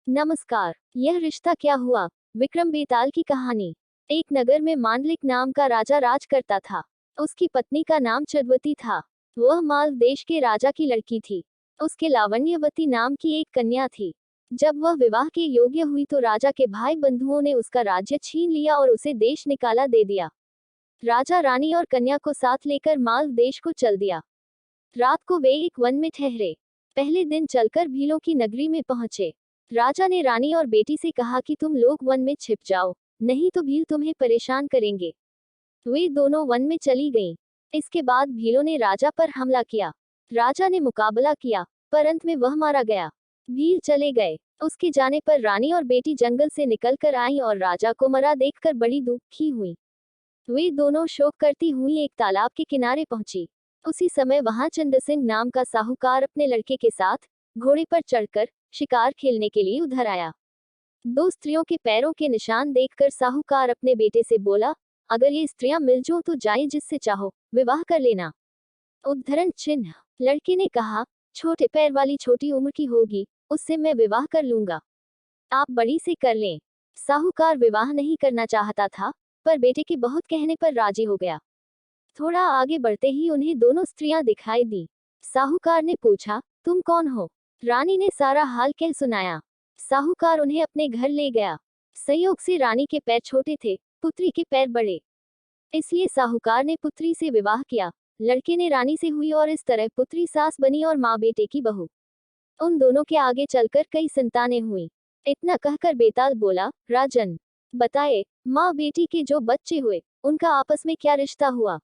नमस्कार। यह रिश्ता क्या हुआ? विक्रम बेताल की कहानी। एक नगर में मांडलिक नाम का राजा राज करता था। उसकी पत्नी का नाम चंद्रवती था। वह मालव देश के राजा की लड़की थी। उसके लावण्यवती नाम की एक कन्या थी। जब वह विवाह के योग्य हुई तो राजा के भाई बंधुओं ने उसका राज्य छीन लिया और उसे देश निकाला दे दिया। राजा रानी और कन्या को साथ लेकर मालव देश को चल दिया। रात को वे एक वन में ठहरे। पहले दिन चलकर भीलों की नगरी में पहुंचे। राजा ने रानी और बेटी से कहा कि तुम लोग वन में छिप जाओ, नहीं तो भील तुम्हें परेशान करेंगे। वे दोनों वन में चली गईं। इसके बाद भीलों ने राजा पर हमला किया। राजा ने मुकाबला किया, पर अंत में वह मारा गया। भील चले गए। उसके जाने पर रानी और बेटी जंगल से निकलकर आईं और राजा को मरा देखकर बड़ी दुखी हुई। वे दोनों शोक करती हुई एक तालाब के किनारे पहुंची। उसी समय वहां चंद्र सिंह नाम का साहूकार अपने लड़के के साथ घोड़े पर चढ़कर शिकार खेलने के लिए उधर आया। दो स्त्रियों के पैरों के निशान देखकर साहूकार अपने बेटे से बोला, अगर ये स्त्रियां मिल जो तो जाए, जिससे चाहो विवाह कर लेना। उद्धरण चिन्ह। लड़के ने कहा, छोटे पैर वाली छोटी उम्र की होगी, उससे मैं विवाह कर लूंगा। आप बड़ी से कर लें। साहूकार विवाह नहीं करना चाहता था, पर बेटे के बहुत कहने पर राजी हो गया। थोड़ा आगे बढ़ते ही उन्हें दोनों स्त्रियां दिखाई दी। साहूकार ने पूछा, तुम कौन हो? रानी ने सारा हाल कह सुनाया। साहूकार उन्हें अपने घर ले गया। संयोग से रानी के पैर छोटे थे, पुत्री के पैर बड़े, इसलिए साहूकार ने पुत्री से विवाह किया। लड़के ने रानी से हुई और इस तरह पुत्री सास बनी और माँ बेटे की बहू। उन दोनों के आगे चलकर कई संतानें हुई। इतना कहकर बेताल बोला, राजन, बताए, माँ बेटी के जो बच्चे हुए, उनका आपस में क्या रिश्ता हुआ?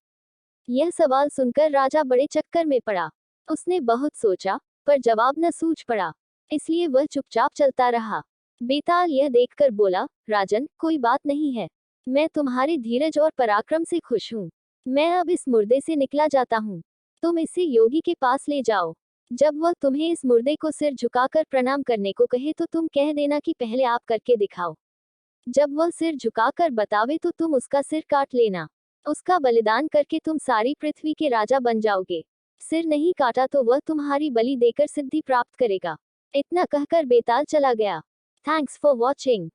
यह सवाल सुनकर राजा बड़े चक्कर में पड़ा। उसने बहुत सोचा, पर जवाब न सूझ पड़ा, इसलिए वह चुपचाप चलता रहा। बेताल यह देखकर बोला, राजन, कोई बात नहीं है। मैं तुम्हारे धीरज और पराक्रम से खुश हूँ। मैं अब इस मुर्दे से निकला जाता हूँ। तुम इसे योगी के पास ले जाओ। जब वह तुम्हें इस मुर्दे को सिर झुकाकर प्रणाम करने को कहे तो तुम कह देना कि पहले आप करके दिखाओ। जब वह सिर झुकाकर बतावे तो तुम उसका सिर काट लेना। उसका बलिदान करके तुम सारी पृथ्वी के राजा बन जाओगे। सिर नहीं काटा तो वह तुम्हारी बलि देकर सिद्धि प्राप्त करेगा। इतना कहकर बेताल चला गया। Thanks for watching.